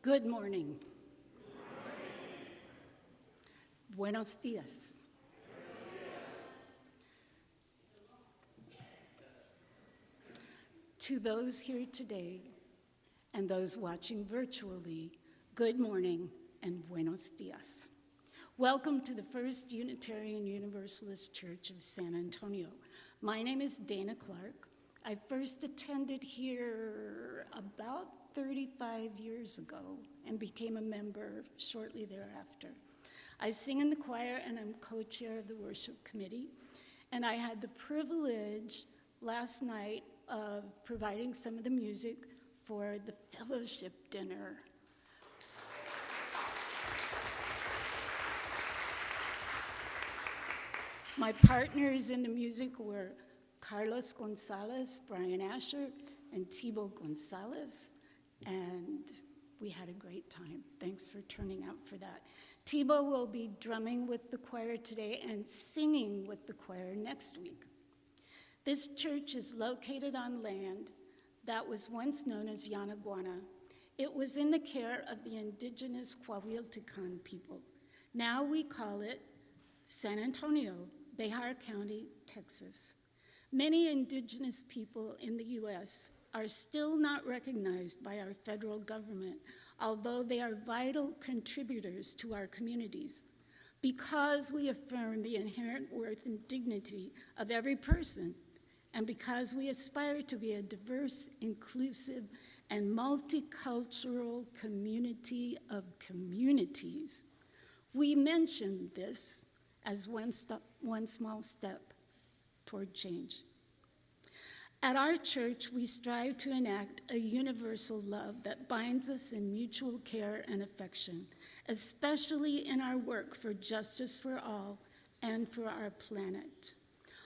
Good morning. Buenos dias. To those here today and those watching virtually, good morning and buenos dias. Welcome to the First Unitarian Universalist Church of San Antonio. My name is Dana Clark. I first attended here about 35 years ago and became a member shortly thereafter. I sing in the choir and I'm co-chair of the worship committee. And I had the privilege last night of providing some of the music for the fellowship dinner. My partners in the music were Carlos Gonzalez, Brian Asher, and Thibaut Gonzalez, and we had a great time. Thanks for turning out for that. Thibaut will be drumming with the choir today and singing with the choir next week. This church is located on land that was once known as Yanaguana. It was in the care of the indigenous Coahuiltecan people. Now we call it San Antonio, Bexar County, Texas. Many indigenous people in the U.S. are still not recognized by our federal government, although they are vital contributors to our communities. Because we affirm the inherent worth and dignity of every person, and because we aspire to be a diverse, inclusive, and multicultural community of communities, we mention this as one small step toward change. At our church, we strive to enact a universal love that binds us in mutual care and affection, especially in our work for justice for all and for our planet.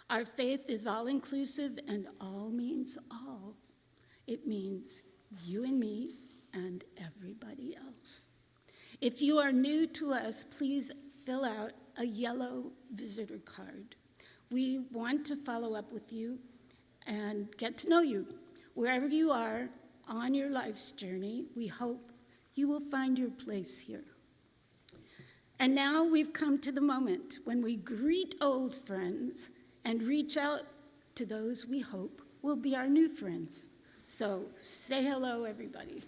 Our faith is all-inclusive, and all means all. It means you and me and everybody else. If you are new to us, please fill out a yellow visitor card. We want to follow up with you and get to know you. Wherever you are on your life's journey, we hope you will find your place here. And now we've come to the moment when we greet old friends and reach out to those we hope will be our new friends. So say hello, everybody.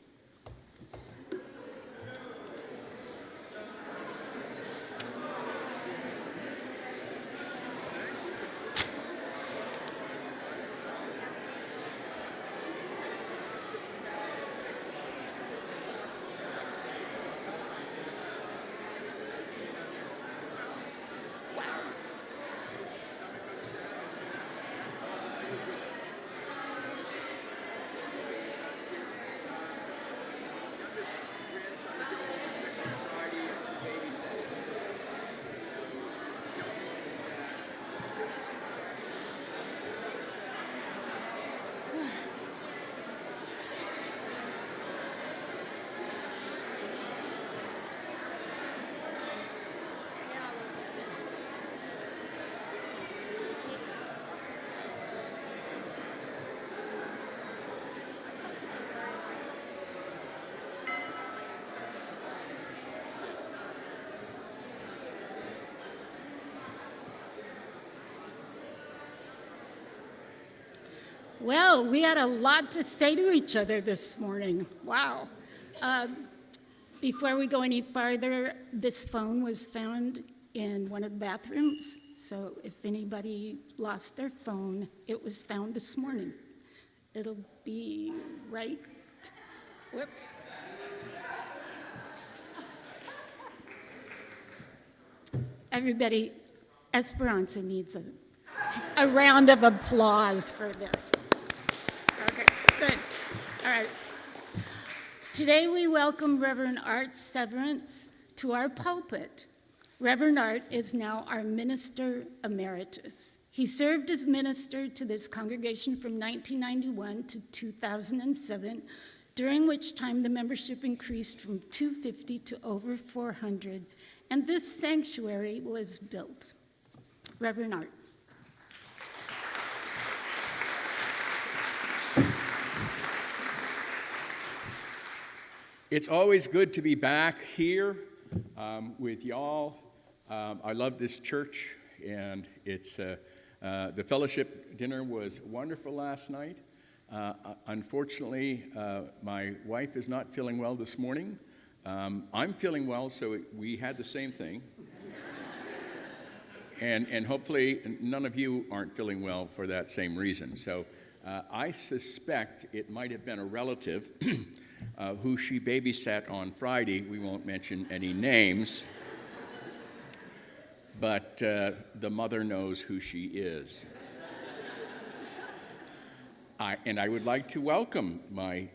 Well, we had a lot to say to each other this morning. Wow. Before we go any farther, this phone was found in one of the bathrooms. So if anybody lost their phone, it was found this morning. It'll be right. Whoops. Everybody, Esperanza needs a round of applause for this. Okay, good. All right. Today we welcome Reverend Art Severance to our pulpit. Reverend Art is now our minister emeritus. He served as minister to this congregation from 1991 to 2007, during which time the membership increased from 250 to over 400, and this sanctuary was built. Reverend Art. It's always good to be back here with y'all. I love this church, and it's the fellowship dinner was wonderful last night. Unfortunately, my wife is not feeling well this morning. I'm feeling well, so we had the same thing. And hopefully none of you aren't feeling well for that same reason. So I suspect it might have been a relative who she babysat on Friday. We won't mention any names, but the mother knows who she is. And I would like to welcome my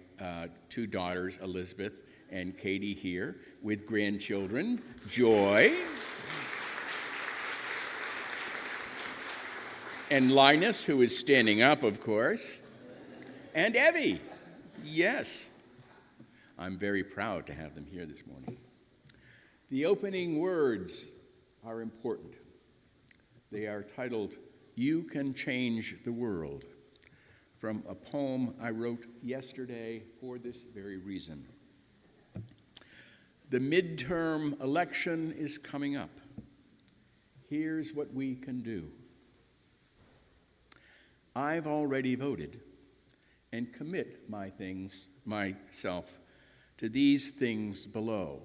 two daughters, Elizabeth and Katie, here with grandchildren, Joy and Linus, who is standing up, of course, and Evie. Yes. I'm very proud to have them here this morning. The opening words are important. They are titled, "You Can Change the World," from a poem I wrote yesterday for this very reason. The midterm election is coming up. Here's what we can do. I've already voted and commit myself to these things below.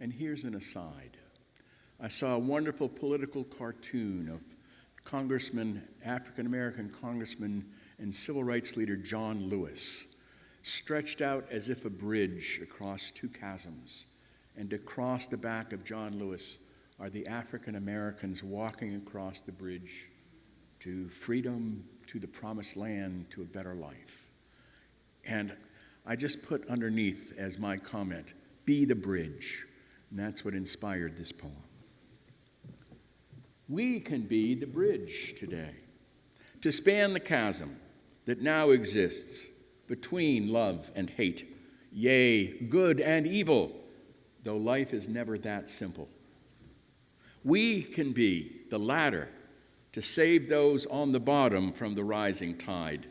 And here's an aside. I saw a wonderful political cartoon of African-American Congressman and civil rights leader John Lewis, stretched out as if a bridge across two chasms. And across the back of John Lewis are the African Americans walking across the bridge to freedom, to the promised land, to a better life. And I just put underneath as my comment, "Be the bridge." And that's what inspired this poem. We can be the bridge today to span the chasm that now exists between love and hate, yea, good and evil, though life is never that simple. We can be the ladder to save those on the bottom from the rising tide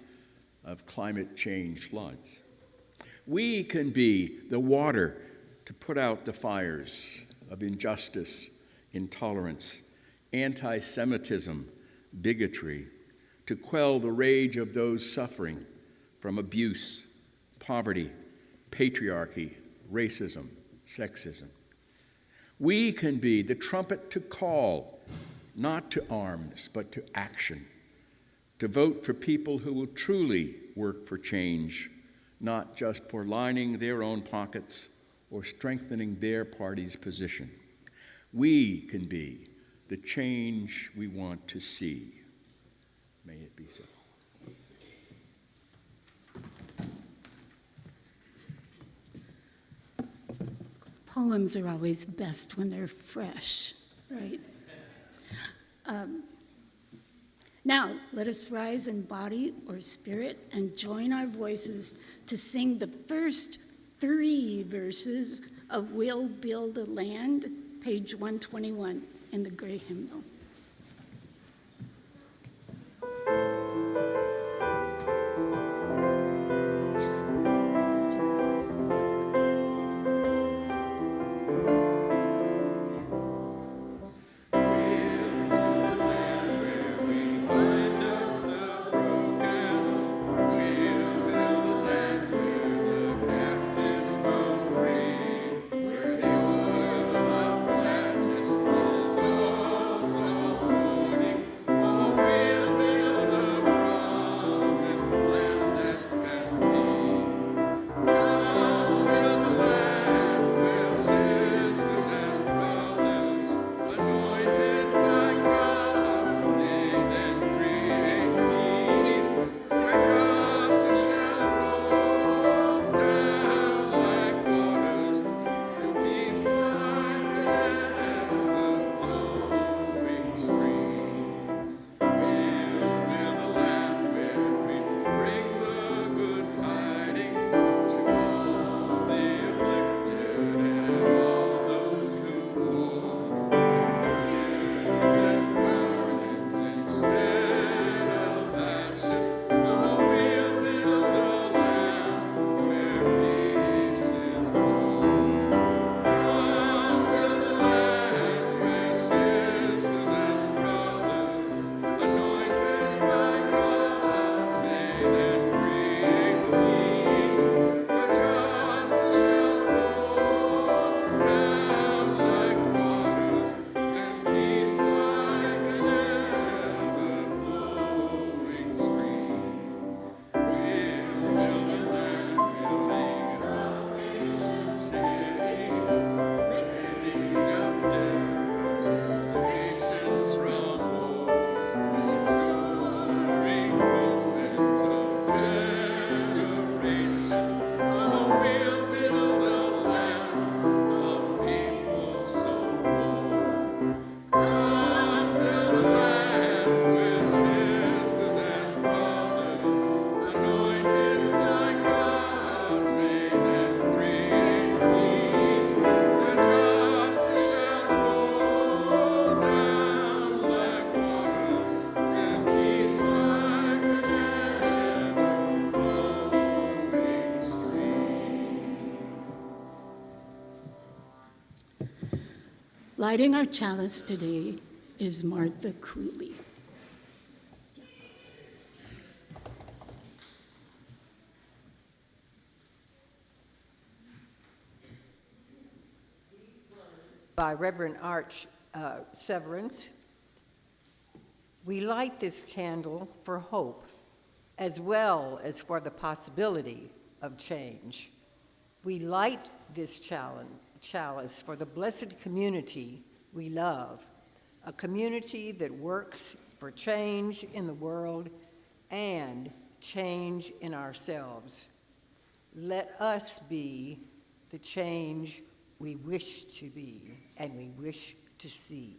of climate change floods. We can be the water to put out the fires of injustice, intolerance, anti-Semitism, bigotry, to quell the rage of those suffering from abuse, poverty, patriarchy, racism, sexism. We can be the trumpet to call, not to arms, but to action, to vote for people who will truly work for change, not just for lining their own pockets or strengthening their party's position. We can be the change we want to see. May it be so. Poems are always best when they're fresh, right? Now, let us rise in body or spirit and join our voices to sing the first 3 verses of "We'll Build a Land," page 121 in the Gray Hymnal. Where the oil of gladness is Lighting our chalice today is Martha Cooley. By Reverend Arch Severance, we light this candle for hope as well as for the possibility of change. We light this chalice for the blessed community we love, a community that works for change in the world and change in ourselves. Let us be the change we wish to be and we wish to see.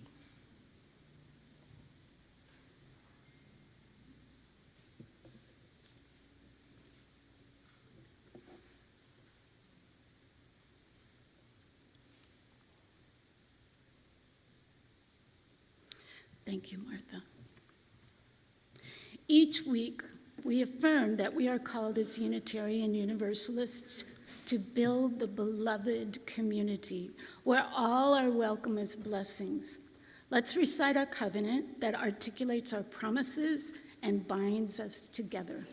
Thank you, Martha. Each week, we affirm that we are called as Unitarian Universalists to build the beloved community where all are welcome as blessings. Let's recite our covenant that articulates our promises and binds us together.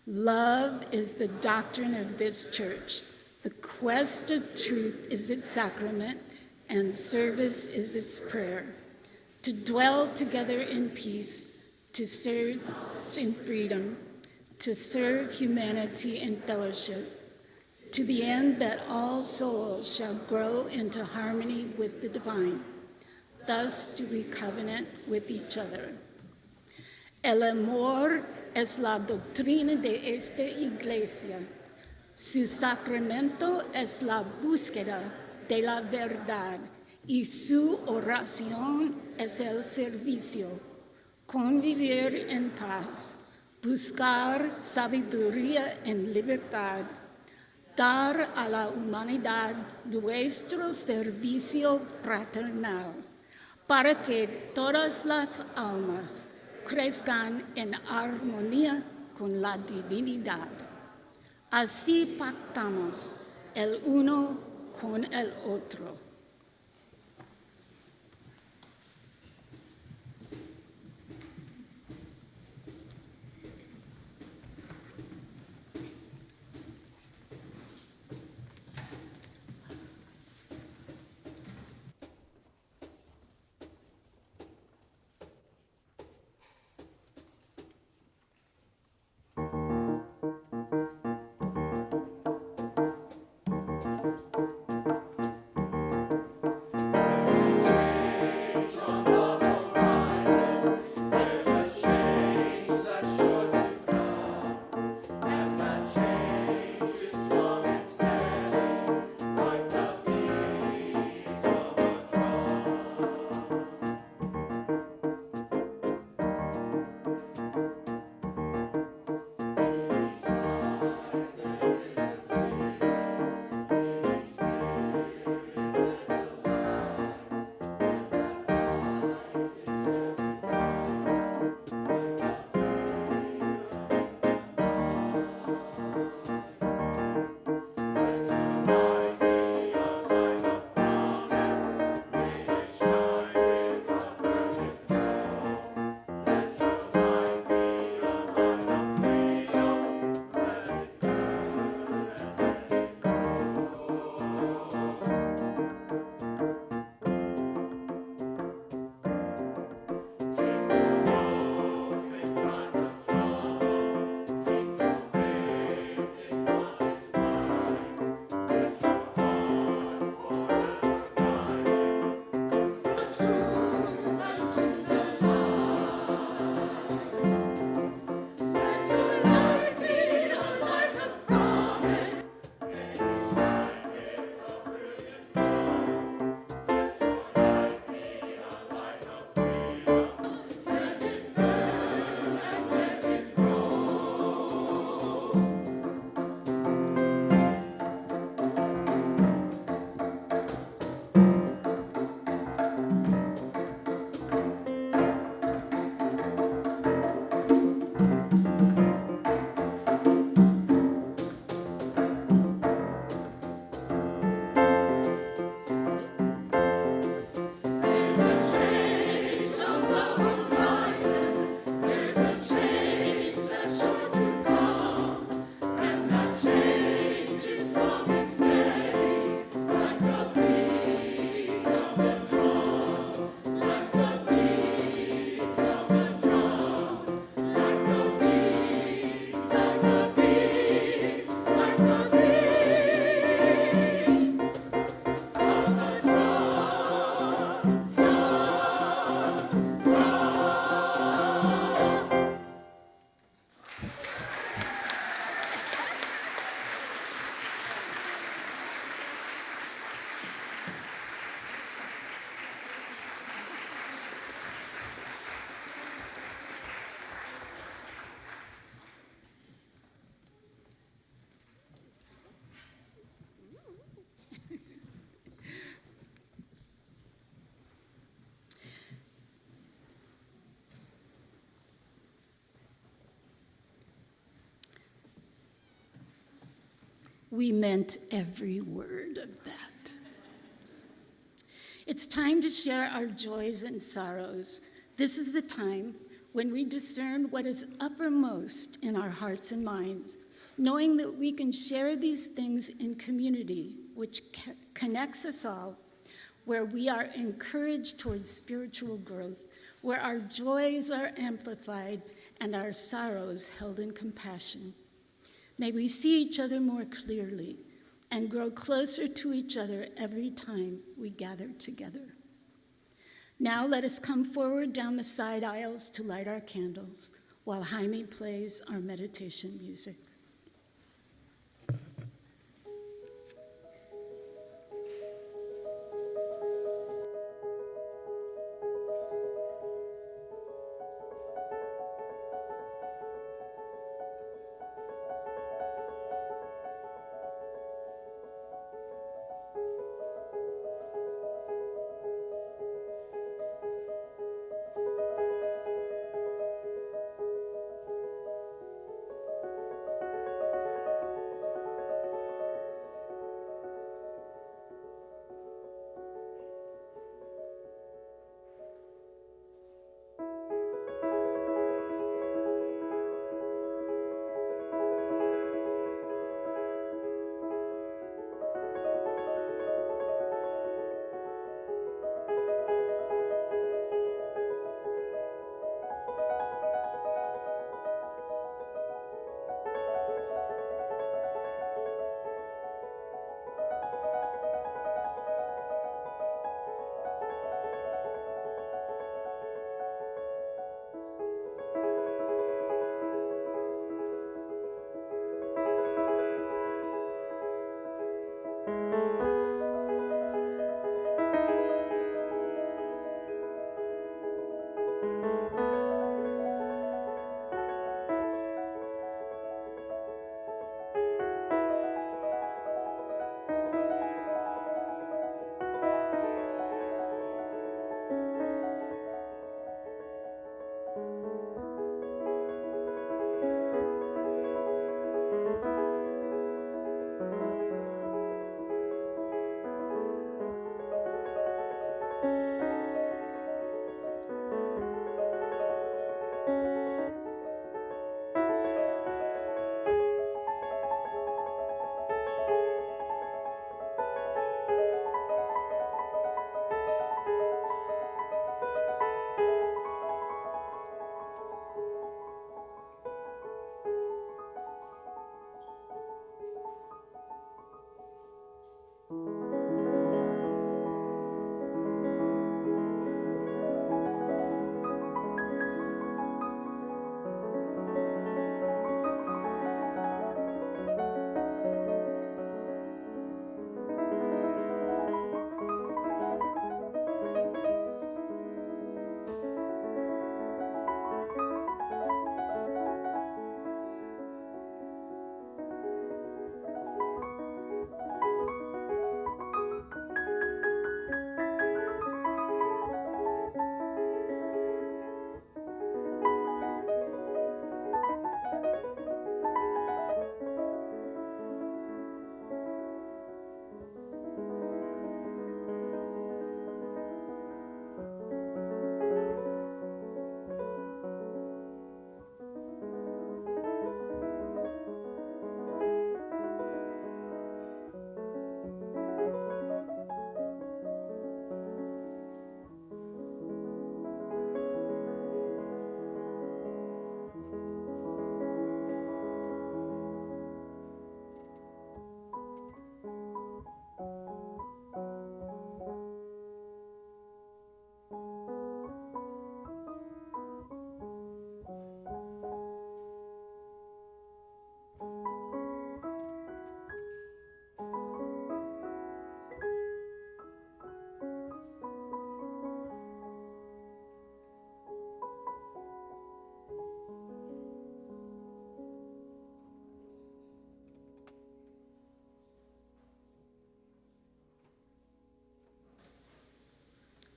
Love is the doctrine of this church. The quest of truth is its sacrament, and service is its prayer. To dwell together in peace, to serve in freedom, to serve humanity in fellowship, to the end that all souls shall grow into harmony with the divine. Thus do we covenant with each other. El amor es la doctrina de esta iglesia. Su sacramento es la búsqueda de la verdad y su oración es el servicio. Convivir en paz, buscar sabiduría en libertad, dar a la humanidad nuestro servicio fraternal, para que todas las almas crezcan en armonía con la divinidad. Así pactamos el uno con el otro. We meant every word of that. It's time to share our joys and sorrows. This is the time when we discern what is uppermost in our hearts and minds, knowing that we can share these things in community, which connects us all, where we are encouraged towards spiritual growth, where our joys are amplified and our sorrows held in compassion. May we see each other more clearly and grow closer to each other every time we gather together. Now let us come forward down the side aisles to light our candles while Jaime plays our meditation music.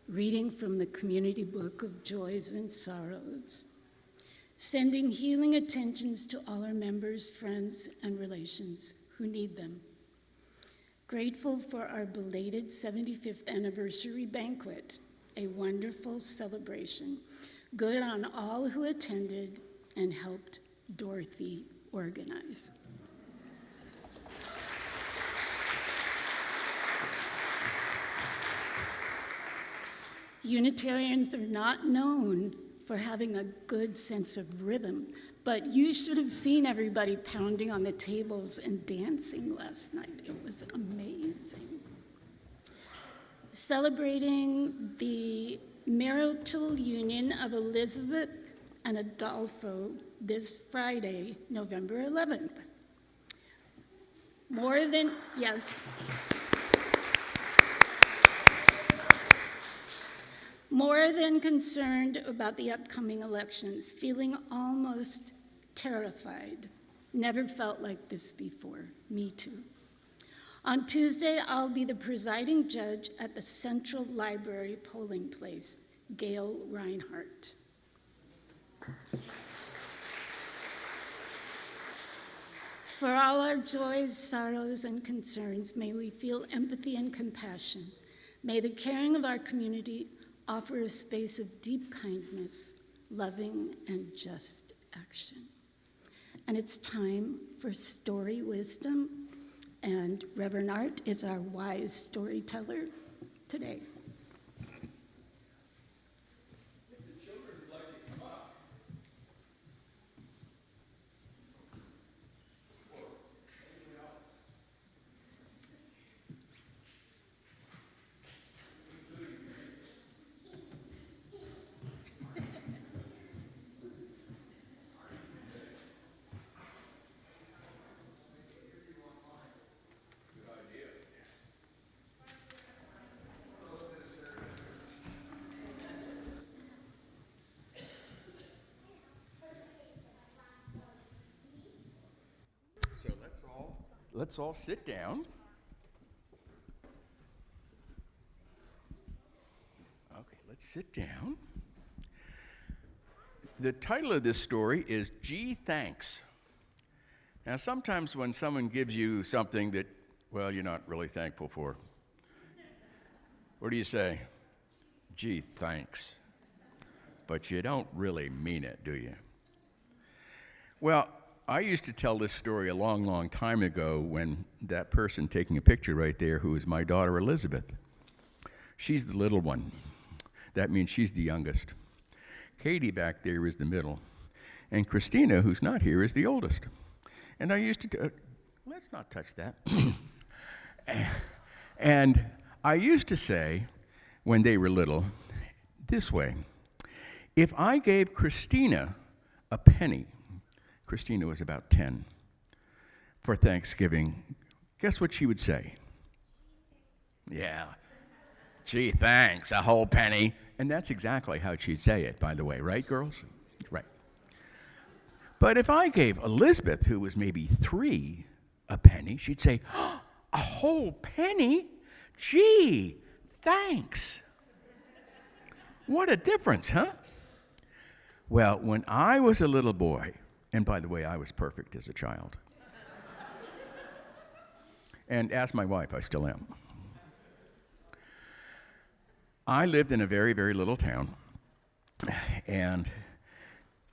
Reading from the Community Book of Joys and Sorrows. Sending healing attentions to all our members, friends, and relations who need them. Grateful for our belated 75th anniversary banquet, a wonderful celebration. Good on all who attended and helped Dorothy organize. Unitarians are not known for having a good sense of rhythm, but you should have seen everybody pounding on the tables and dancing last night. It was amazing. Celebrating the marital union of Elizabeth and Adolfo this Friday, November 11th. More than concerned about the upcoming elections, feeling almost terrified. Never felt like this before. Me too. On Tuesday, I'll be the presiding judge at the Central Library polling place, Gail Reinhardt. For all our joys, sorrows, and concerns, may we feel empathy and compassion. May the caring of our community offer a space of deep kindness, loving, and just action. And it's time for story wisdom, and Reverend Art is our wise storyteller today. Let's all sit down. Okay, let's sit down. The title of this story is Gee Thanks. Now, sometimes when someone gives you something that, well, you're not really thankful for, what do you say? Gee, thanks. But you don't really mean it, do you? Well, I used to tell this story a long, long time ago when that person taking a picture right there, who is my daughter Elizabeth, she's the little one. That means she's the youngest. Katie back there is the middle. And Christina, who's not here, is the oldest. And I used to, let's not touch that. And I used to say, when they were little, this way: if I gave Christina a penny, Christina was about 10, for Thanksgiving, guess what she would say? Yeah, gee, thanks, a whole penny. And that's exactly how she'd say it, by the way, right, girls? Right. But if I gave Elizabeth, who was maybe 3, a penny, she'd say, oh, a whole penny? Gee, thanks. What a difference, huh? Well, when I was a little boy, and by the way, I was perfect as a child. And ask my wife, I still am. I lived in a very, very little town, and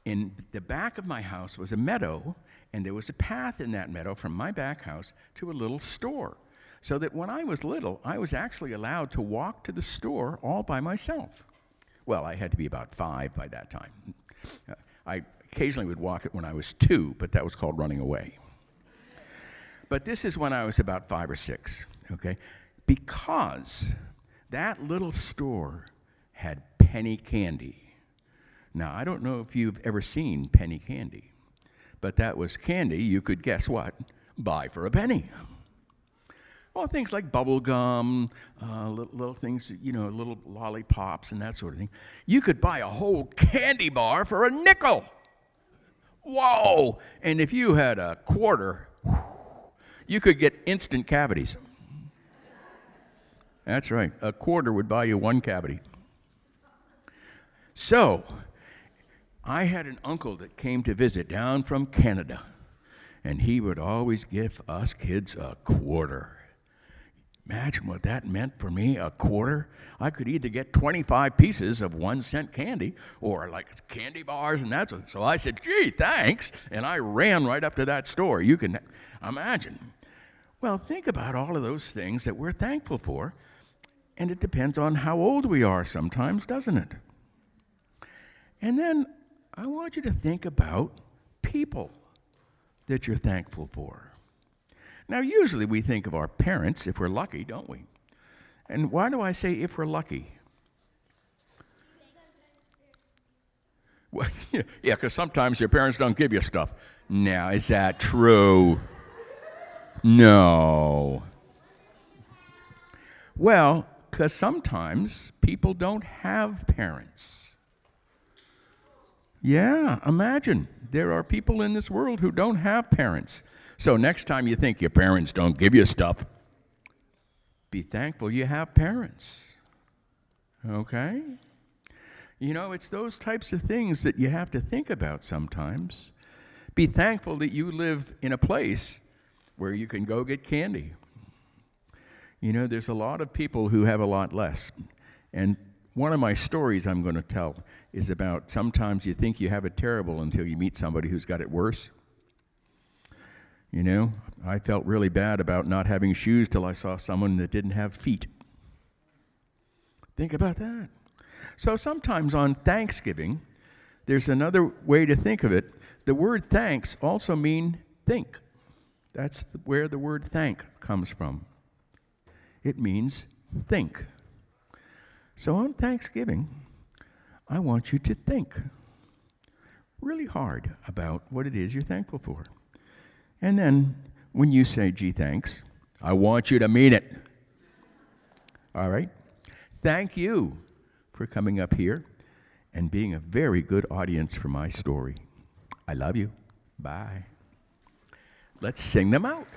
in the back of my house was a meadow, and there was a path in that meadow from my back house to a little store, so that when I was little, I was actually allowed to walk to the store all by myself. Well, I had to be about 5 by that time. I occasionally would walk it when I was 2, but that was called running away. But this is when I was about 5 or 6, okay? Because that little store had penny candy. Now, I don't know if you've ever seen penny candy, but that was candy you could, guess what, buy for a penny. Well, things like bubble gum, little things, little lollipops and that sort of thing. You could buy a whole candy bar for a nickel. Whoa! And if you had a quarter, you could get instant cavities. That's right. A quarter would buy you 1 cavity. So, I had an uncle that came to visit down from Canada. and he would always give us kids a quarter. Imagine what that meant for me, a quarter. I could either get 25 pieces of 1-cent candy or like candy bars, and that's what. So I said, gee, thanks, and I ran right up to that store. You can imagine. Well, think about all of those things that we're thankful for, and it depends on how old we are sometimes, doesn't it? And then I want you to think about people that you're thankful for. Now, usually we think of our parents, if we're lucky, don't we? And why do I say if we're lucky? Well, yeah, because sometimes your parents don't give you stuff. Now, is that true? No. Well, because sometimes people don't have parents. Yeah, imagine. There are people in this world who don't have parents. So next time you think your parents don't give you stuff, be thankful you have parents. Okay? You know, it's those types of things that you have to think about sometimes. Be thankful that you live in a place where you can go get candy. You know, there's a lot of people who have a lot less. And one of my stories I'm going to tell is about sometimes you think you have it terrible until you meet somebody who's got it worse. You know, I felt really bad about not having shoes till I saw someone that didn't have feet. Think about that. So sometimes on Thanksgiving, there's another way to think of it. The word thanks also means think. That's where the word thank comes from. It means think. So on Thanksgiving, I want you to think really hard about what it is you're thankful for. And then when you say, gee, thanks, I want you to mean it. All right? Thank you for coming up here and being a very good audience for my story. I love you. Bye. Let's sing them out.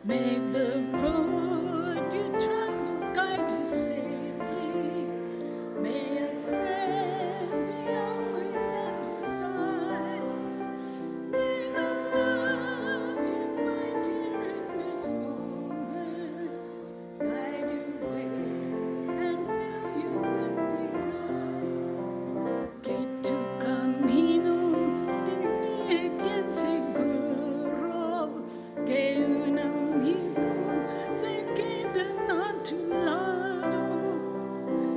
May the road you travel guide you safely. May a friend be always at your side. May the love you find here in this moment guide your way and fill you with delight. Que tu camino termine bien seguro. Que un amigo se quede a tu lado,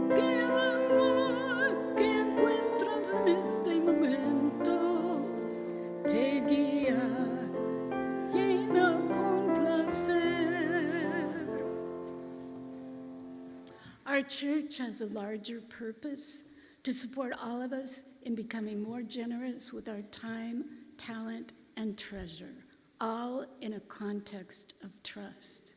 que el amor que encuentras en este momento te guía, llena con placer. Our church has a larger purpose to support all of us in becoming more generous with our time, talent, and treasure, all in a context of trust.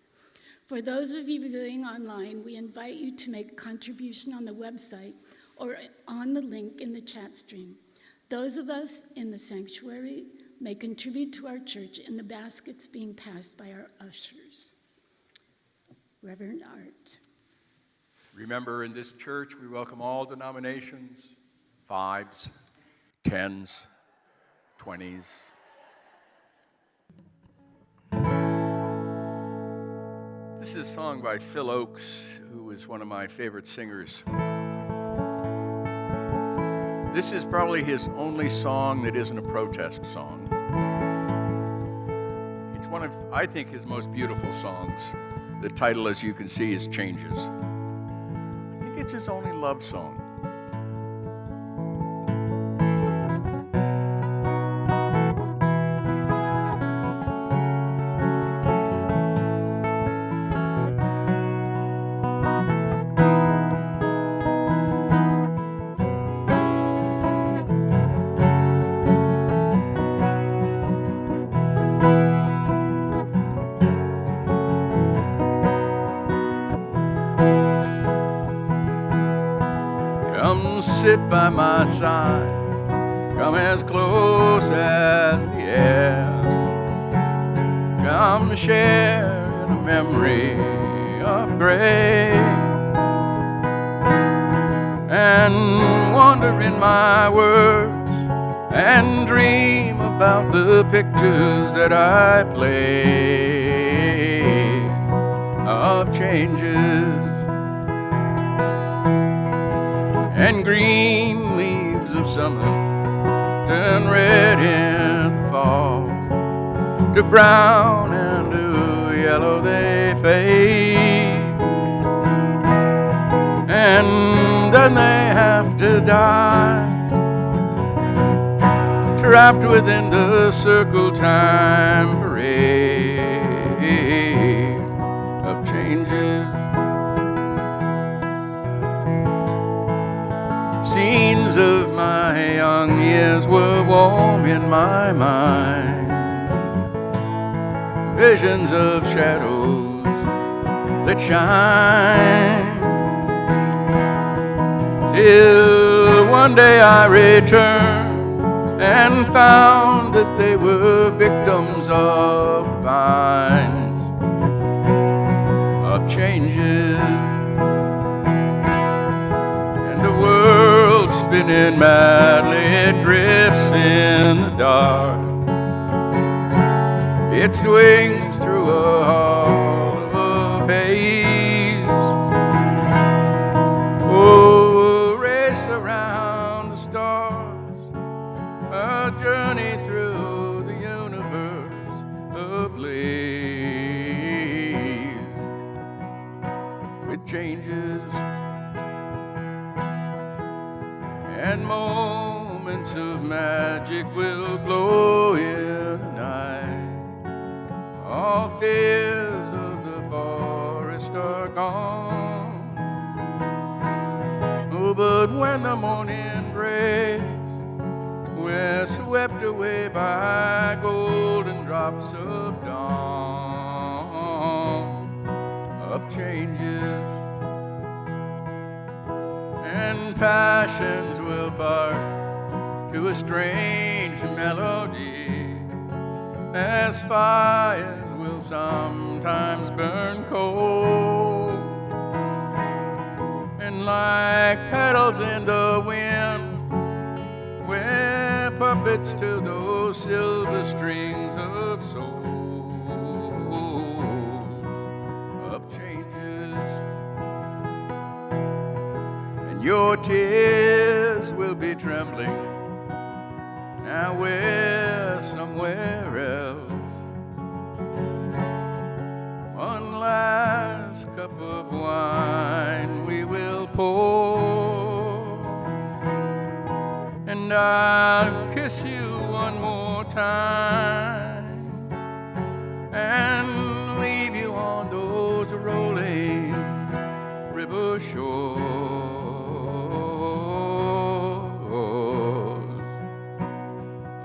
For those of you viewing online, we invite you to make a contribution on the website or on the link in the chat stream. Those of us in the sanctuary may contribute to our church in the baskets being passed by our ushers. Reverend Art. Remember, in this church, we welcome all denominations, 5s, 10s, 20s. This is a song by Phil Oakes, who is one of my favorite singers. This is probably his only song that isn't a protest song. It's one of, I think, his most beautiful songs. The title, as you can see, is Changes. I think it's his only love song. Sit by my side, come as close as the air. Come share in a memory of grace, and wander in my words and dream about the pictures that I play of changes and green leaves of summer turn red in fall, to brown and to yellow they fade, and then they have to die, trapped within the circle time parade of changes. Scenes of my young years were warm in my mind, visions of shadows that shine, till one day I returned and found that they were victims of vines of changes, and the world spinning madly, it drifts in the dark. It swings through a hollow haze. Oh, a race around the stars, a journey through the universe ablaze with changes and moments of magic will glow in the night. All fears of the forest are gone. Oh, but when the morning breaks, we're swept away by golden drops of dawn, of changes, and passions will part to a strange melody, as fires will sometimes burn cold, and like petals in the wind, we're puppets to those silver strings of soul, of changes, and your tears will be trembling. Now we're somewhere else. One last cup of wine we will pour, and I'll kiss you one more time and leave you on those rolling river shores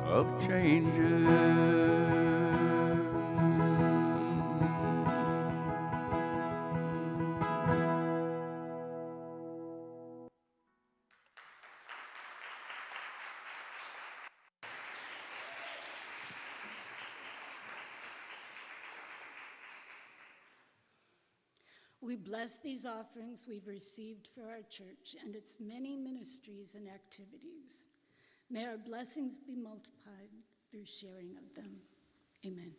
of changes. We bless these offerings we've received for our church and its many ministries and activities. May our blessings be multiplied through sharing of them. Amen.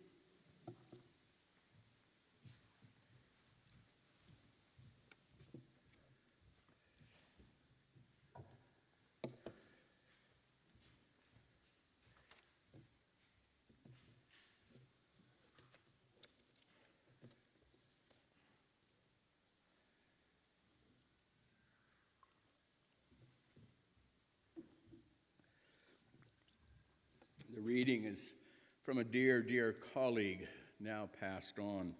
The reading is from a dear, dear colleague, now passed on,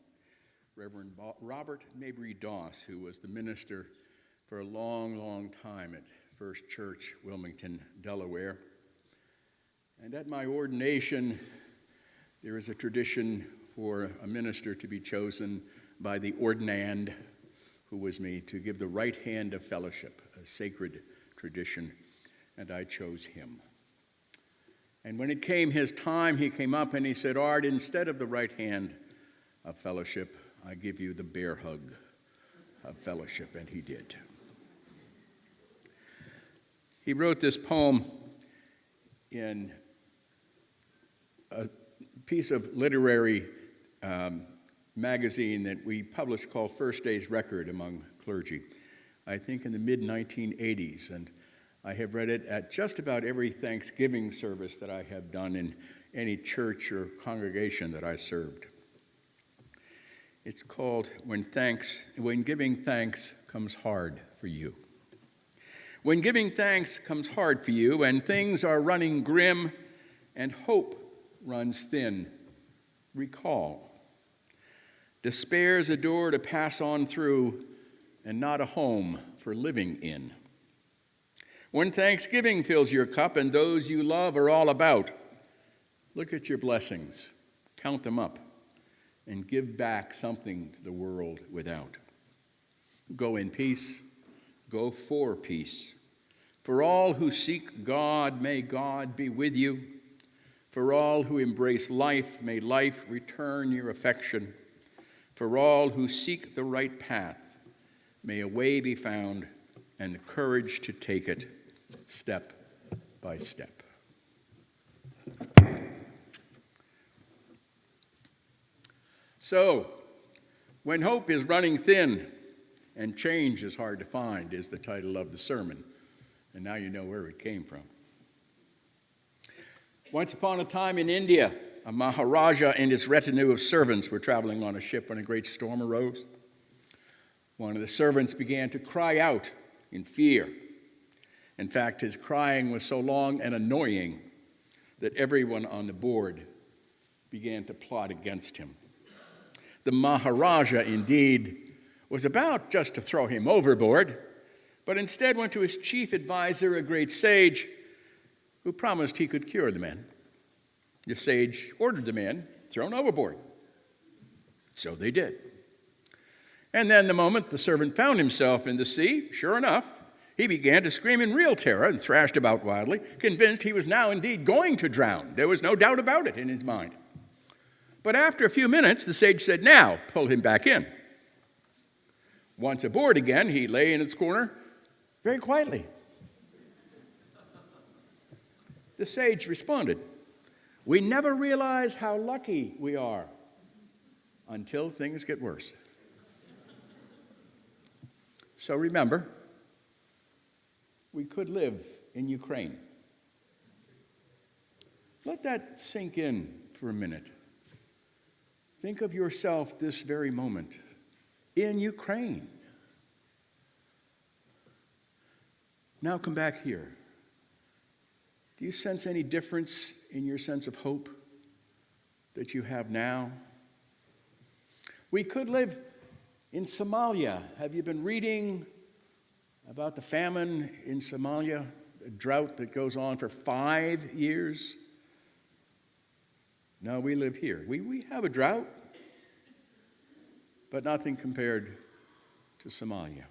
Reverend Robert Mabry Doss, who was the minister for a long, long time at First Church, Wilmington, Delaware. And at my ordination, there is a tradition for a minister to be chosen by the ordinand, who was me, to give the right hand of fellowship, a sacred tradition, and I chose him. And when it came his time, he came up and he said, Art, instead of the right hand of fellowship, I give you the bear hug of fellowship, and he did. He wrote this poem in a piece of literary magazine that we published called First Day's Record among clergy, I think in the mid-1980s, and I have read it at just about every Thanksgiving service that I have done in any church or congregation that I served. It's called When Giving Thanks Comes Hard for You. When giving thanks comes hard for you, and things are running grim, and hope runs thin, recall. Despair's a door to pass on through, and not a home for living in. When Thanksgiving fills your cup and those you love are all about, look at your blessings, count them up, and give back something to the world without. Go in peace, go for peace. For all who seek God, may God be with you. For all who embrace life, may life return your affection. For all who seek the right path, may a way be found and the courage to take it step by step. So, when hope is running thin and change is hard to find is the title of the sermon. And now you know where it came from. Once upon a time in India, a Maharaja and his retinue of servants were traveling on a ship when a great storm arose. One of the servants began to cry out in fear. In fact, his crying was so long and annoying that everyone on the board began to plot against him. The Maharaja, indeed, was about just to throw him overboard, but instead went to his chief advisor, a great sage, who promised he could cure the man. The sage ordered the man thrown overboard. So they did. And then the moment the servant found himself in the sea, sure enough, he began to scream in real terror and thrashed about wildly, convinced he was now indeed going to drown. There was no doubt about it in his mind. But after a few minutes, the sage said, "Now, pull him back in." Once aboard again, he lay in its corner very quietly. The sage responded, "We never realize how lucky we are until things get worse." So remember, we could live in Ukraine. Let that sink in for a minute. Think of yourself this very moment in Ukraine. Now come back here. Do you sense any difference in your sense of hope that you have now? We could live in Somalia. Have you been reading about the famine in Somalia, a drought that goes on for 5 years? No, we live here. We have a drought, but nothing compared to Somalia.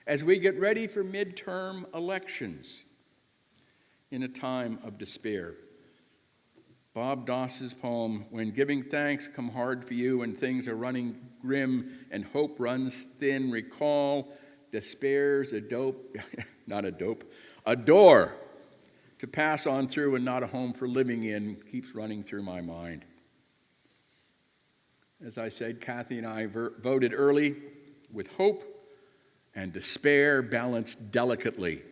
As we get ready for midterm elections in a time of despair, Bob Doss's poem, "When Giving Thanks Come Hard for You and Things Are Running Grim and Hope Runs Thin, recall despair's a door to pass on through and not a home for living in," keeps running through my mind. As I said, Kathy and I voted early with hope and despair balanced delicately.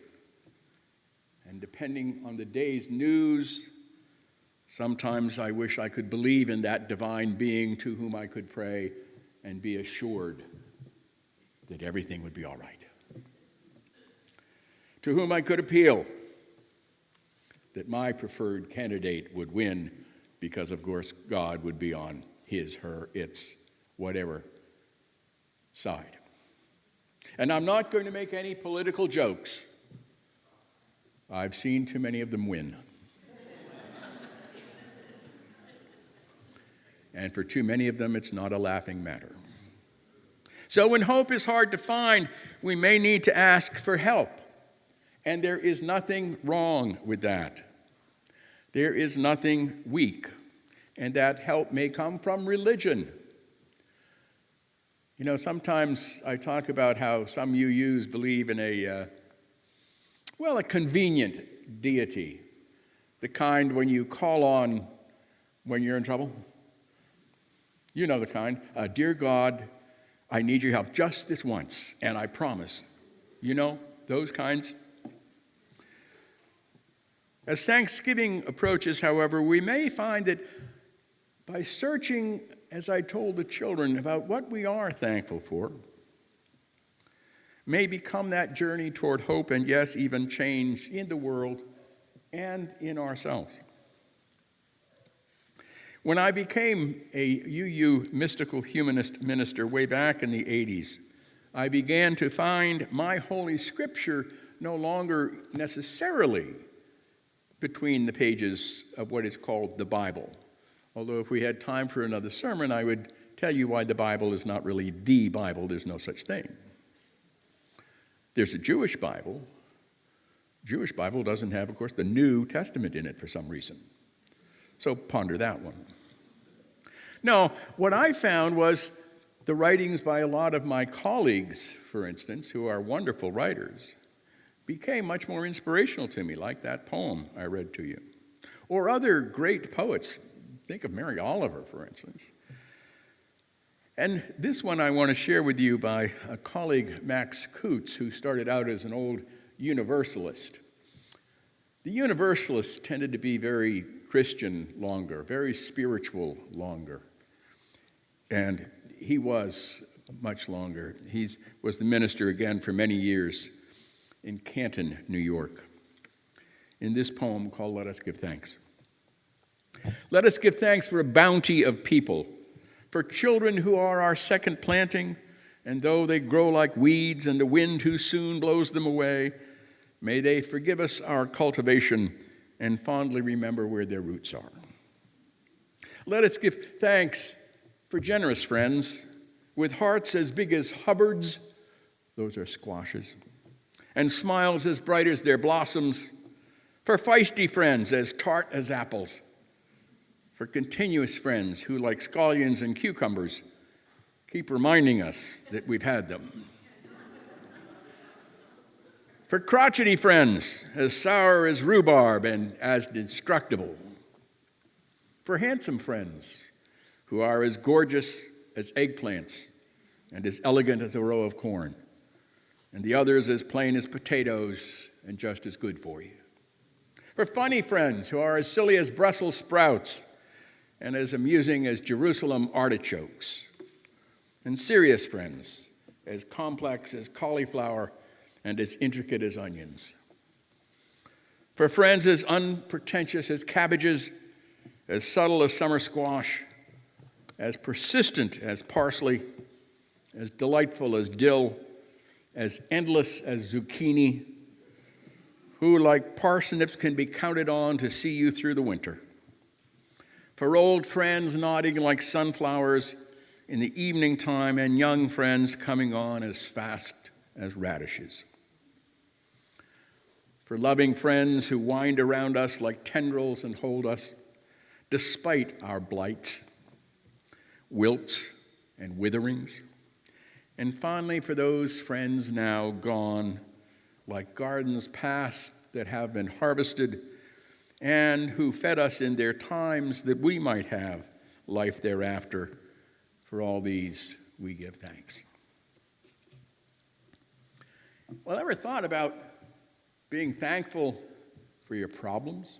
And depending on the day's news, sometimes I wish I could believe in that divine being to whom I could pray and be assured that everything would be all right. To whom I could appeal that my preferred candidate would win because, of course, God would be on his, her, its, whatever side. And I'm not going to make any political jokes. I've seen too many of them win. And for too many of them, it's not a laughing matter. So when hope is hard to find, we may need to ask for help. And there is nothing wrong with that. There is nothing weak. And that help may come from religion. You know, sometimes I talk about how some UUs believe in a convenient deity, the kind when you call on when you're in trouble. You know the kind. Dear God, I need your help just this once, and I promise. You know, those kinds. As Thanksgiving approaches, however, we may find that by searching, as I told the children, about what we are thankful for, may become that journey toward hope and, yes, even change in the world and in ourselves. When I became a UU mystical humanist minister way back in the 80s, I began to find my Holy Scripture no longer necessarily between the pages of what is called the Bible. Although if we had time for another sermon, I would tell you why the Bible is not really the Bible. There's no such thing. There's a Jewish Bible. Jewish Bible doesn't have, of course, the New Testament in it for some reason. So ponder that one. No, what I found was the writings by a lot of my colleagues, for instance, who are wonderful writers, became much more inspirational to me, like that poem I read to you. Or other great poets. Think of Mary Oliver, for instance. And this one I want to share with you by a colleague, Max Coots, who started out as an old Universalist. The Universalists tended to be very Christian longer, very spiritual longer. And he was much longer. He was the minister again for many years in Canton, New York, in this poem called Let Us Give Thanks. Let us give thanks for a bounty of people, for children who are our second planting, and though they grow like weeds and the wind too soon blows them away, may they forgive us our cultivation and fondly remember where their roots are. Let us give thanks for generous friends with hearts as big as Hubbard's, those are squashes, and smiles as bright as their blossoms, for feisty friends as tart as apples, for continuous friends who, like scallions and cucumbers, keep reminding us that we've had them. For crotchety friends, as sour as rhubarb and as destructible. For handsome friends, who are as gorgeous as eggplants and as elegant as a row of corn, and the others as plain as potatoes and just as good for you. For funny friends, who are as silly as Brussels sprouts and as amusing as Jerusalem artichokes. And serious friends, as complex as cauliflower and as intricate as onions. For friends as unpretentious as cabbages, as subtle as summer squash, as persistent as parsley, as delightful as dill, as endless as zucchini, who, like parsnips, can be counted on to see you through the winter. For old friends nodding like sunflowers in the evening time, and young friends coming on as fast as radishes. For loving friends who wind around us like tendrils and hold us, despite our blights, wilts, and witherings. And finally, for those friends now gone, like gardens past that have been harvested, and who fed us in their times that we might have life thereafter. For all these, we give thanks. Well, ever thought about being thankful for your problems?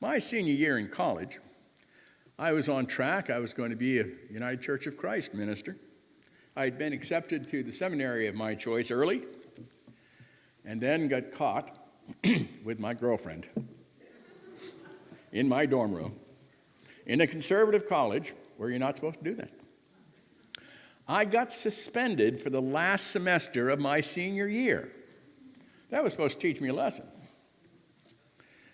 My senior year in college, I was on track. I was going to be a United Church of Christ minister. I had been accepted to the seminary of my choice early, and then got caught with my girlfriend in my dorm room in a conservative college where you're not supposed to do that. I got suspended for the last semester of my senior year. That was supposed to teach me a lesson.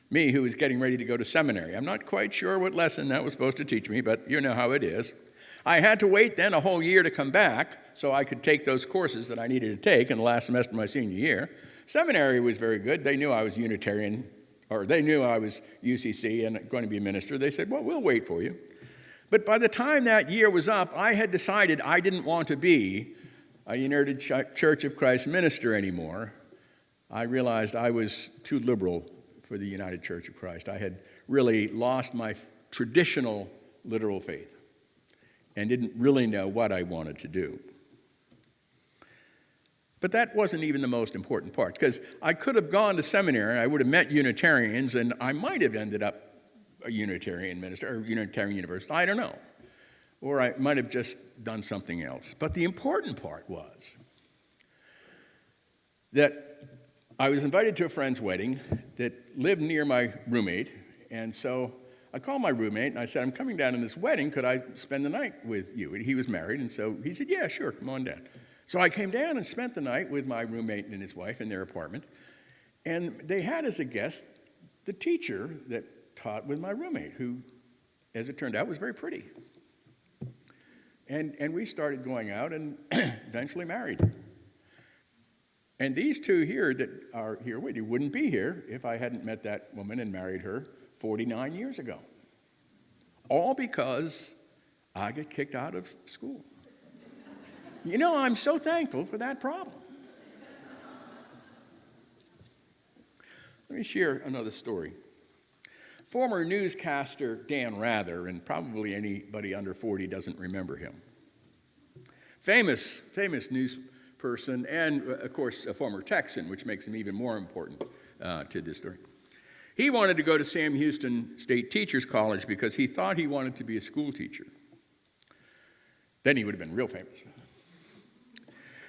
Me, who was getting ready to go to seminary. I'm not quite sure what lesson that was supposed to teach me, but you know how it is. I had to wait then a whole year to come back so I could take those courses that I needed to take in the last semester of my senior year. Seminary was very good. They knew I was Unitarian, or they knew I was UCC and going to be a minister. They said, well, we'll wait for you. But by the time that year was up, I had decided I didn't want to be a United Church of Christ minister anymore. I realized I was too liberal for the United Church of Christ. I had really lost my traditional literal faith and didn't really know what I wanted to do. But that wasn't even the most important part, because I could have gone to seminary, I would have met Unitarians, and I might have ended up a Unitarian minister or Unitarian Universalist, I don't know. Or I might have just done something else. But the important part was that I was invited to a friend's wedding that lived near my roommate, and so I called my roommate and I said, I'm coming down to this wedding, could I spend the night with you? And he was married, and so he said, yeah, sure, come on down. So I came down and spent the night with my roommate and his wife in their apartment, and they had as a guest the teacher that taught with my roommate, who, as it turned out, was very pretty. And we started going out and eventually married. And these two here that are here with you wouldn't be here if I hadn't met that woman and married her 49 years ago. All because I got kicked out of school. You know, I'm so thankful for that problem. Let me share another story. Former newscaster Dan Rather, and probably anybody under 40 doesn't remember him. Famous news person, and of course a former Texan, which makes him even more important to this story. He wanted to go to Sam Houston State Teachers College because he thought he wanted to be a school teacher. Then he would have been real famous.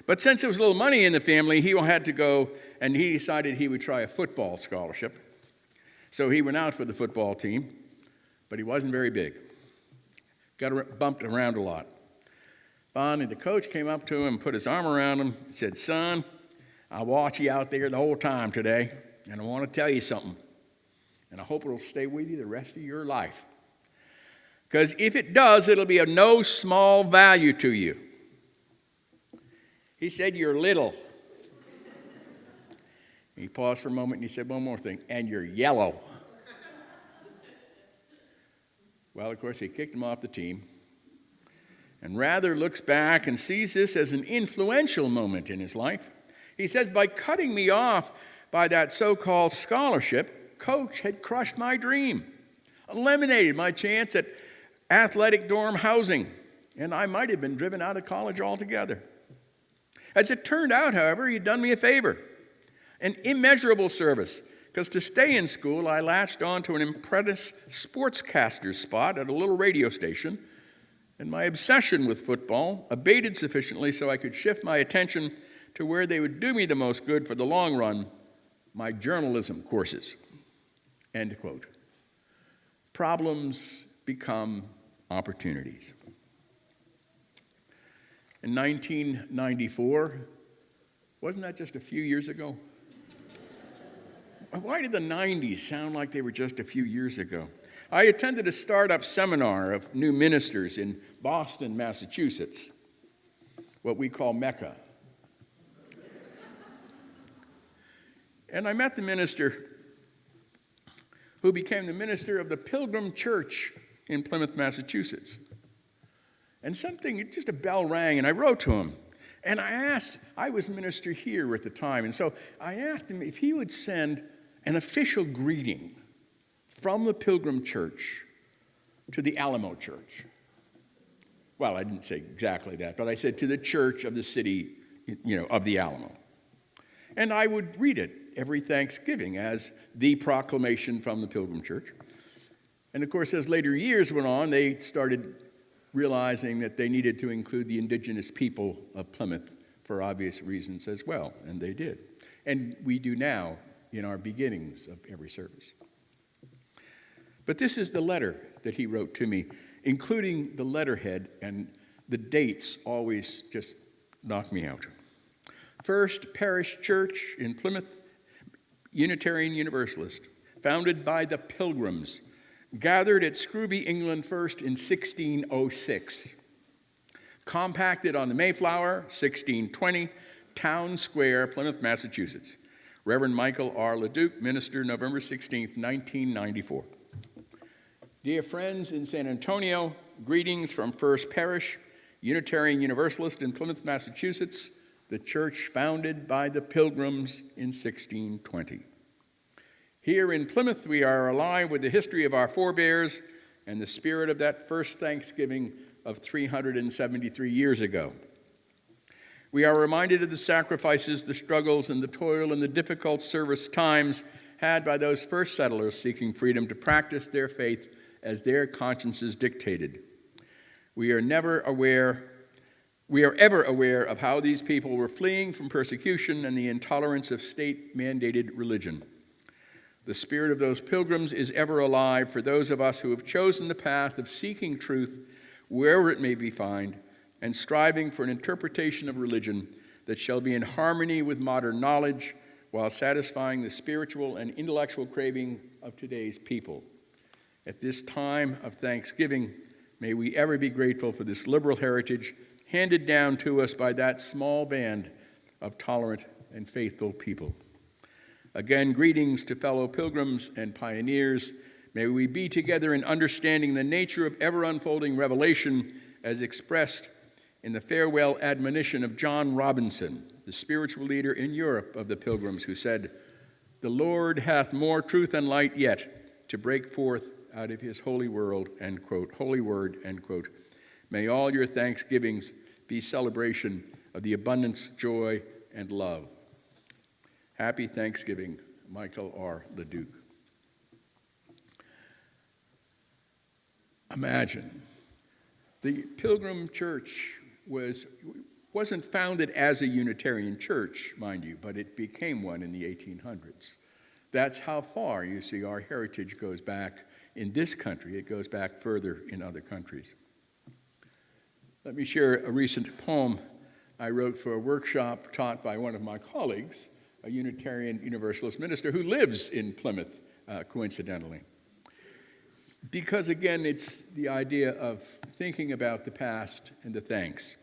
But since there was a little money in the family, he had to go, and he decided he would try a football scholarship. So he went out for the football team, but he wasn't very big. Got bumped around a lot. Finally, the coach came up to him, put his arm around him, and said, son, I watched you out there the whole time today, and I want to tell you something. And I hope it'll stay with you the rest of your life. Because if it does, it'll be of no small value to you. He said, you're little. He paused for a moment and he said one more thing, and you're yellow. Well, of course, he kicked him off the team. And Rather looks back and sees this as an influential moment in his life. He says, by cutting me off by that so-called scholarship, Coach had crushed my dream, eliminated my chance at athletic dorm housing, and I might have been driven out of college altogether. As it turned out, however, he'd done me a favor, an immeasurable service, because to stay in school, I latched on to an apprentice sportscaster's spot at a little radio station, and my obsession with football abated sufficiently so I could shift my attention to where they would do me the most good for the long run, my journalism courses. End quote. Problems become opportunities. In 1994, wasn't that just a few years ago? Why did the 90s sound like they were just a few years ago? I attended a startup seminar of new ministers in Boston, Massachusetts, what we call Mecca. And I met the minister who became the minister of the Pilgrim Church in Plymouth, Massachusetts. And just a bell rang, and I wrote to him. And I was minister here at the time, and so I asked him if he would send an official greeting from the Pilgrim Church to the Alamo Church. Well, I didn't say exactly that, but I said to the church of the city, of the Alamo. And I would read it every Thanksgiving as the proclamation from the Pilgrim Church. And of course, as later years went on, they started realizing that they needed to include the indigenous people of Plymouth for obvious reasons as well, and they did. And we do now in our beginnings of every service. But this is the letter that he wrote to me, including the letterhead, and the dates always just knock me out. First Parish Church in Plymouth, Unitarian Universalist, founded by the Pilgrims, gathered at Scrooby, England first in 1606. Compacted on the Mayflower, 1620, Town Square, Plymouth, Massachusetts. Reverend Michael R. LeDuc, minister, November 16th, 1994. Dear friends in San Antonio, greetings from First Parish, Unitarian Universalist in Plymouth, Massachusetts, the church founded by the Pilgrims in 1620. Here in Plymouth, we are alive with the history of our forebears and the spirit of that first Thanksgiving of 373 years ago. We are reminded of the sacrifices, the struggles, and the toil and the difficult service times had by those first settlers seeking freedom to practice their faith as their consciences dictated. We are ever aware of how these people were fleeing from persecution and the intolerance of state-mandated religion. The spirit of those pilgrims is ever alive for those of us who have chosen the path of seeking truth wherever it may be found and striving for an interpretation of religion that shall be in harmony with modern knowledge while satisfying the spiritual and intellectual craving of today's people. At this time of Thanksgiving, may we ever be grateful for this liberal heritage handed down to us by that small band of tolerant and faithful people. Again, greetings to fellow pilgrims and pioneers. May we be together in understanding the nature of ever-unfolding revelation as expressed in the farewell admonition of John Robinson, the spiritual leader in Europe of the Pilgrims, who said, "The Lord hath more truth and light yet to break forth out of his holy world," end quote, holy word, end quote. May all your Thanksgivings be celebration of the abundance, joy, and love. Happy Thanksgiving, Michael R. LeDuc. Imagine, the Pilgrim Church wasn't founded as a Unitarian church, mind you, but it became one in the 1800s. That's how far, you see, our heritage goes back in this country. It goes back further in other countries. Let me share a recent poem I wrote for a workshop taught by one of my colleagues, a Unitarian Universalist minister who lives in Plymouth, coincidentally. Because, again, it's the idea of thinking about the past and the thanks.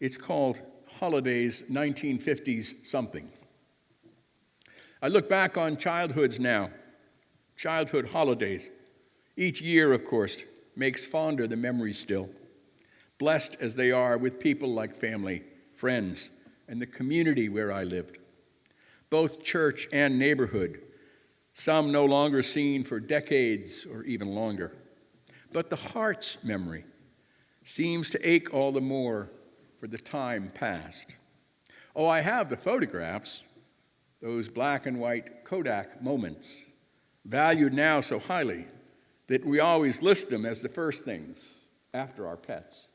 It's called Holidays 1950s Something. I look back on childhoods now, childhood holidays. Each year, of course, makes fonder the memories still, blessed as they are with people like family, friends, and the community where I lived, both church and neighborhood, some no longer seen for decades or even longer. But the heart's memory seems to ache all the more for the time past. Oh, I have the photographs, those black and white Kodak moments, valued now so highly that we always list them as the first things after our pets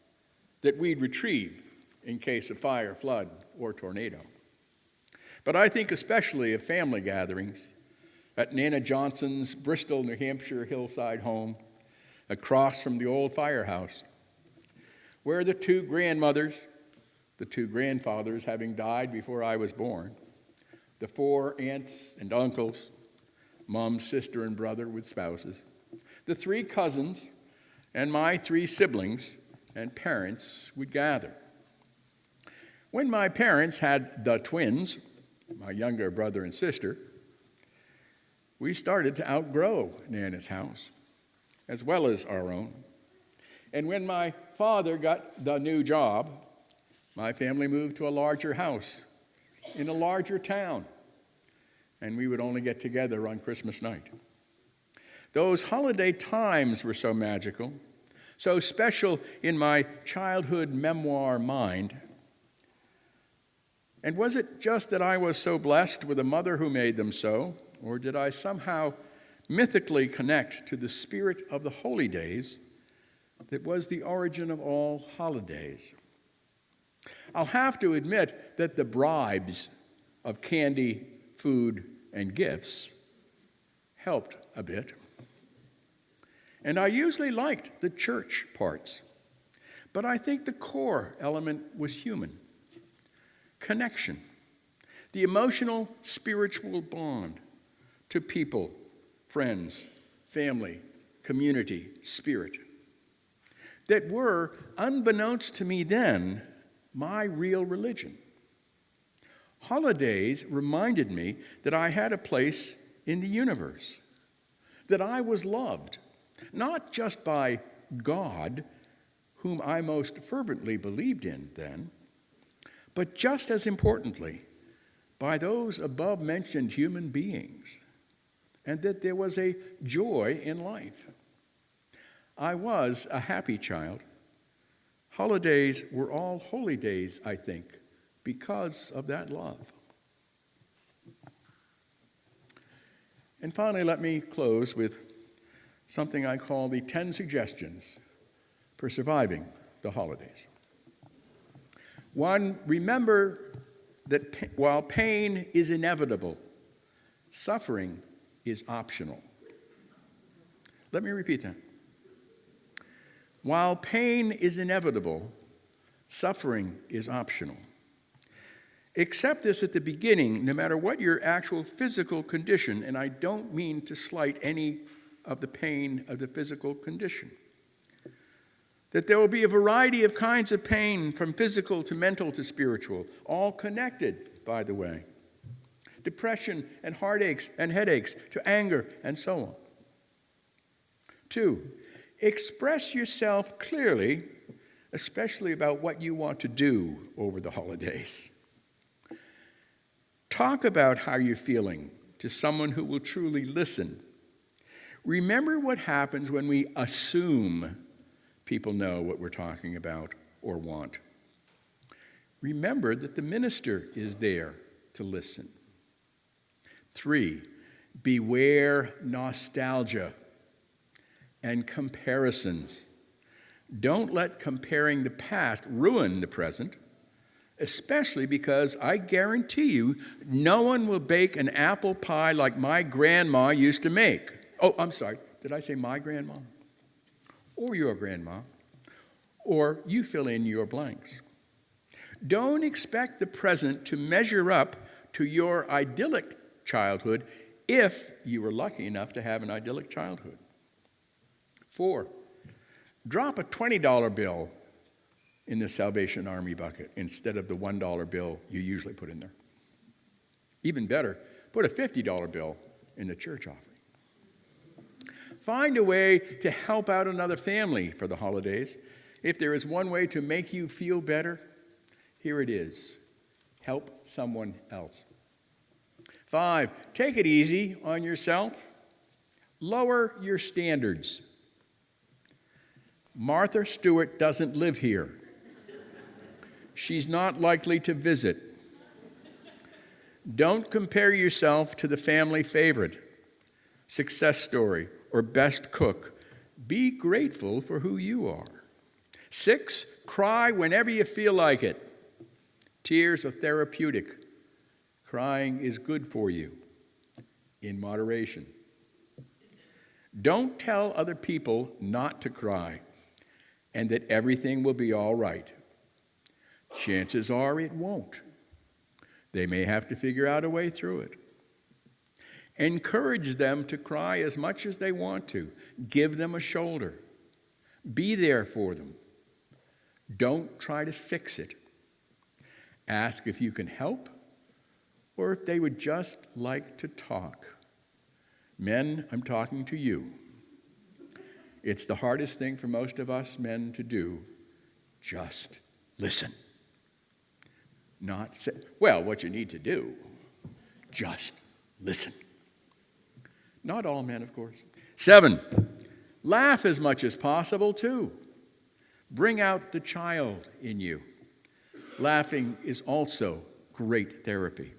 that we'd retrieve in case of fire, flood, or tornado. But I think especially of family gatherings at Nana Johnson's Bristol, New Hampshire hillside home, across from the old firehouse, where the two grandmothers, the two grandfathers having died before I was born, the four aunts and uncles, mom's sister and brother with spouses, the three cousins, and my three siblings and parents would gather. When my parents had the twins, my younger brother and sister, we started to outgrow Nana's house, as well as our own. And when my father got the new job, my family moved to a larger house in a larger town, and we would only get together on Christmas night. Those holiday times were so magical, so special in my childhood memoir mind. And was it just that I was so blessed with a mother who made them so, or did I somehow mythically connect to the spirit of the holy days that was the origin of all holidays? I'll have to admit that the bribes of candy, food, and gifts helped a bit. And I usually liked the church parts, but I think the core element was human. Connection, the emotional, spiritual bond to people, friends, family, community, spirit, that were, unbeknownst to me then, my real religion. Holidays reminded me that I had a place in the universe, that I was loved, not just by God, whom I most fervently believed in then, but just as importantly, by those above-mentioned human beings, and that there was a joy in life. I was a happy child. Holidays were all holy days, I think, because of that love. And finally, let me close with something I call the 10 suggestions for surviving the holidays. 1, remember that while pain is inevitable, suffering is optional. Let me repeat that. While pain is inevitable, suffering is optional. Accept this at the beginning, no matter what your actual physical condition, and I don't mean to slight any of the pain of the physical condition. That there will be a variety of kinds of pain, from physical to mental to spiritual, all connected, by the way. Depression and heartaches and headaches to anger and so on. 2, express yourself clearly, especially about what you want to do over the holidays. Talk about how you're feeling to someone who will truly listen. Remember what happens when we assume people know what we're talking about or want. Remember that the minister is there to listen. 3, beware nostalgia and comparisons. Don't let comparing the past ruin the present, especially because I guarantee you no one will bake an apple pie like my grandma used to make. Oh, I'm sorry, did I say my grandma? Or your grandma, or you fill in your blanks. Don't expect the present to measure up to your idyllic childhood if you were lucky enough to have an idyllic childhood. 4, drop a $20 bill in the Salvation Army bucket instead of the $1 bill you usually put in there. Even better, put a $50 bill in the church offering. Find a way to help out another family for the holidays. If there is one way to make you feel better, here it is. Help someone else. 5, take it easy on yourself. Lower your standards. Martha Stewart doesn't live here. She's not likely to visit. Don't compare yourself to the family favorite, success story, or best cook. Be grateful for who you are. 6, cry whenever you feel like it. Tears are therapeutic. Crying is good for you, in moderation. Don't tell other people not to cry and that everything will be all right. Chances are it won't. They may have to figure out a way through it. Encourage them to cry as much as they want to. Give them a shoulder. Be there for them. Don't try to fix it. Ask if you can help or if they would just like to talk. Men, I'm talking to you. It's the hardest thing for most of us men to do. Just listen. Not say, well, what you need to do, just listen. Not all men, of course. 7, laugh as much as possible, too. Bring out the child in you. Laughing is also great therapy.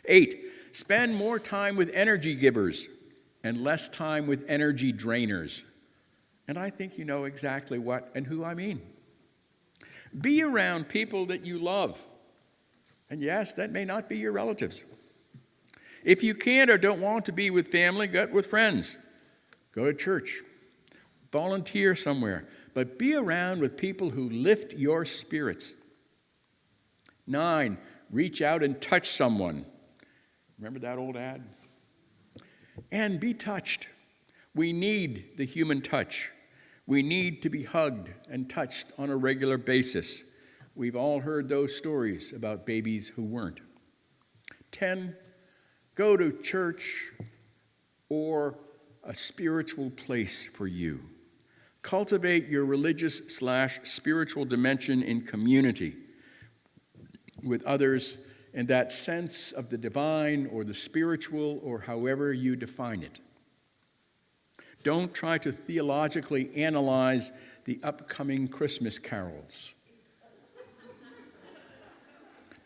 8, spend more time with energy givers and less time with energy drainers. And I think you know exactly what and who I mean. Be around people that you love. And yes, that may not be your relatives. If you can't or don't want to be with family, get with friends. Go to church. Volunteer somewhere. But be around with people who lift your spirits. 9, reach out and touch someone. Remember that old ad? And be touched. We need the human touch. We need to be hugged and touched on a regular basis. We've all heard those stories about babies who weren't. 10, go to church or a spiritual place for you. Cultivate your religious/spiritual dimension in community with others and that sense of the divine or the spiritual or however you define it. Don't try to theologically analyze the upcoming Christmas carols.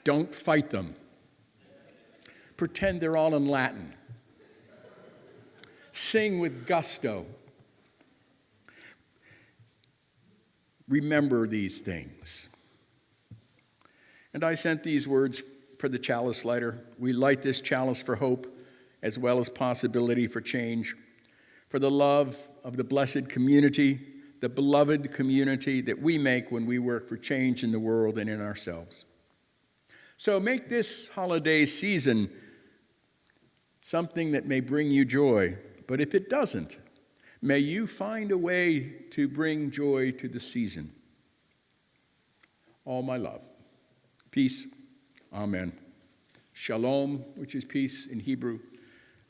Don't fight them. Pretend they're all in Latin. Sing with gusto. Remember these things. And I sent these words for the chalice lighter. We light this chalice for hope, as well as possibility for change, for the love of the blessed community, the beloved community that we make when we work for change in the world and in ourselves. So make this holiday season something that may bring you joy, but if it doesn't, may you find a way to bring joy to the season. All my love. Peace. Amen. Shalom, which is peace in Hebrew.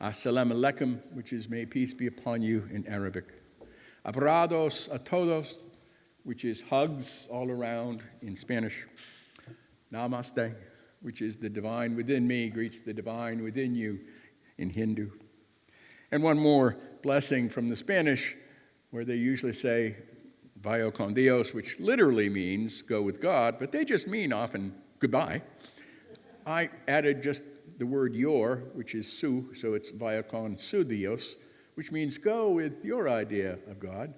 Assalamu alaikum, which is may peace be upon you in Arabic. Abrados a todos, which is hugs all around in Spanish. Namaste, which is the divine within me greets the divine within you in Hindu. And one more blessing from the Spanish, where they usually say, vaya con Dios, which literally means go with God, but they just mean often goodbye. I added just the word your, which is su, so it's vaya con su Dios, which means go with your idea of God.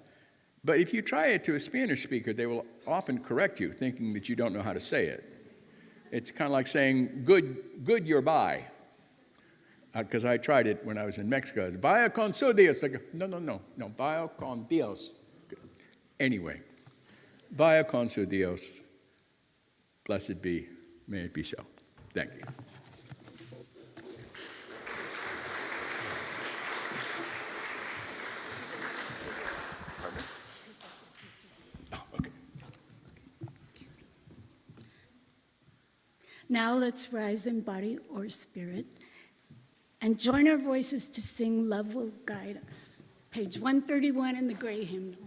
But if you try it to a Spanish speaker, they will often correct you, thinking that you don't know how to say it. It's kind of like saying, good you're by. Because I tried it when I was in Mexico. Vaya con su Dios. Like, no, vaya con Dios. Anyway, vaya con su Dios. Blessed be, may it be so. Thank you. Oh, okay. Excuse me. Now let's rise in body or spirit and join our voices to sing Love Will Guide Us. Page 131 in the Gray Hymnal.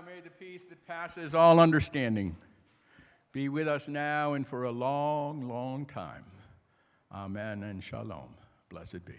May the peace that passes all understanding be with us now and for a long, long time. Amen and shalom. Blessed be.